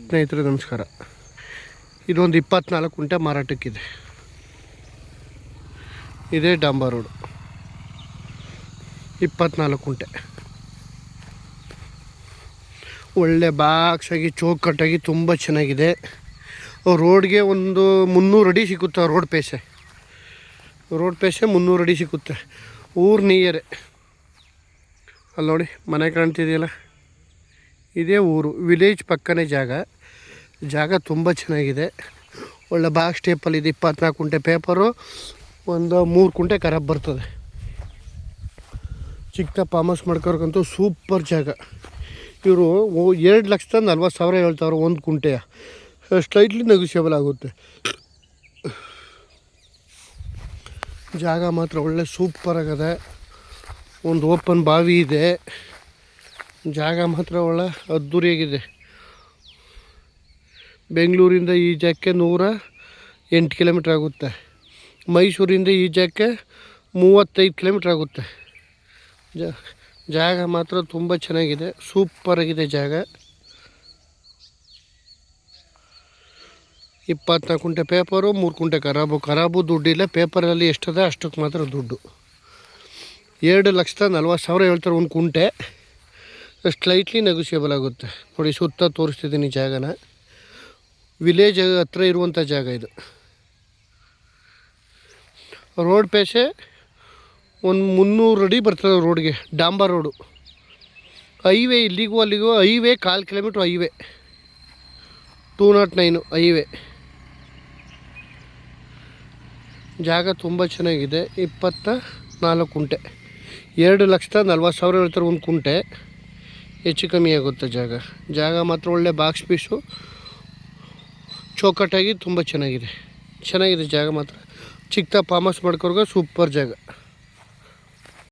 ಸ್ನೇಹಿತರೆ ನಮಸ್ಕಾರ. ಇದೊಂದು 24 ಕುಂಟೆ ಮಾರಾಟಕ್ಕಿದೆ. ಇದೇ ಡಾಂಬರ್ ರೋಡು 24 ಕುಂಟೆ. ಒಳ್ಳೆ ಬಾಕ್ಸಾಗಿ ಚೌಕಟ್ಟಾಗಿ ತುಂಬ ಚೆನ್ನಾಗಿದೆ. ರೋಡ್ಗೆ ಒಂದು 300 ಅಡಿ ಸಿಗುತ್ತೆ. ರೋಡ್ ಪೇಸೆ 300 ಅಡಿ ಸಿಗುತ್ತೆ. ಊರು ನಿಯರೇ ಅಲ್ಲಿ ನೋಡಿ ಮನೆ ಕಾಣ್ತಿದೆಯಲ್ಲ, ಇದೇ ಊರು. ವಿಲೇಜ್ ಪಕ್ಕನೇ ಜಾಗ ತುಂಬ ಚೆನ್ನಾಗಿದೆ. ಒಳ್ಳೆ ಬಾಕ್ಸ್ ಟೇಪಲ್ಲಿದೆ. 24 ಕುಂಟೆ ಪೇಪರು, ಒಂದು 3 ಕುಂಟೆ ಖರಾಬ್ ಬರ್ತದೆ. ಚಿಕ್ಕ ಫಾರ್ಮಸ್ ಮಾಡ್ಕೋರ್ಗಂತೂ ಸೂಪರ್ ಜಾಗ. ಇವರು 2,40,000 ಹೇಳ್ತಾವ್ರೆ ಒಂದು ಕುಂಟೆಯ. ಸ್ಲೈಟ್ಲಿ ನೆಗೋಷಿಯಬಲ್ ಆಗುತ್ತೆ. ಜಾಗ ಮಾತ್ರ ಒಳ್ಳೆ ಸೂಪರ್ ಆಗದೆ. ಒಂದು ಓಪನ್ ಬಾವಿ ಇದೆ. ಜಾಗ ಮಾತ್ರ ಒಳ್ಳೆ ಅದ್ದೂರಿಯಾಗಿದೆ. ಬೆಂಗಳೂರಿಂದ ಈ ಜಾಗಕ್ಕೆ 108 ಕಿಲೋಮೀಟ್ರ್ ಆಗುತ್ತೆ. ಮೈಸೂರಿಂದ ಈ ಜಾಗಕ್ಕೆ 35 ಕಿಲೋಮೀಟ್ರ್ ಆಗುತ್ತೆ. ಜಾಗ ಮಾತ್ರ ತುಂಬ ಚೆನ್ನಾಗಿದೆ, ಸೂಪರಾಗಿದೆ ಜಾಗ. 24 ಕುಂಟೆ ಪೇಪರು, 3 ಕುಂಟೆ ಖರಾಬು ದುಡ್ಡಿಲ್ಲ. ಪೇಪರಲ್ಲಿ ಎಷ್ಟದೆ ಅಷ್ಟಕ್ಕೆ ಮಾತ್ರ ದುಡ್ಡು. 2,40,000 ಹೇಳ್ತಾರೆ ಒಂದು ಕುಂಟೆ. ಸ್ಲೈಟ್ಲಿ ನೆಗೋಷಿಯಬಲ್ ಆಗುತ್ತೆ. ನೋಡಿ ಸುತ್ತ ತೋರಿಸ್ತಿದ್ದೀನಿ ಜಾಗನ. ವಿಲೇಜ್ ಹತ್ರ ಇರುವಂಥ ಜಾಗ ಇದು. ರೋಡ್ ಪೇಸೆ ಒಂದು 300 ಅಡಿ ಬರ್ತದೆ ರೋಡ್ಗೆ. ಡಾಂಬರ್ ರೋಡು. ಹೈವೇ ಇಲ್ಲಿಗೂ ಅಲ್ಲಿಗೂ ಹೈವೇ 1/4 ಕಿಲೋಮೀಟ್ರ್ ಹೈವೇ. 209 ಹೈವೇ. ಜಾಗ ತುಂಬ ಚೆನ್ನಾಗಿದೆ. 24 ಕುಂಟೆ. 2,40,000 ಹೇಳ್ತಾರೆ ಒಂದು ಕುಂಟೆ. ಹೆಚ್ಚು ಕಮ್ಮಿ ಆಗುತ್ತೆ ಜಾಗ ಮಾತ್ರ ಒಳ್ಳೆ ಬಾಕ್ಸ್ ಪೀಸು, ಚೌಕಟ್ಟಾಗಿ ತುಂಬ ಚೆನ್ನಾಗಿದೆ ಜಾಗ ಮಾತ್ರ. ಚಿಕ್ಕ ಫಾರ್ಮಸ್ ಮಾಡ್ಕೊರ್ಗ ಸೂಪರ್ ಜಾಗ.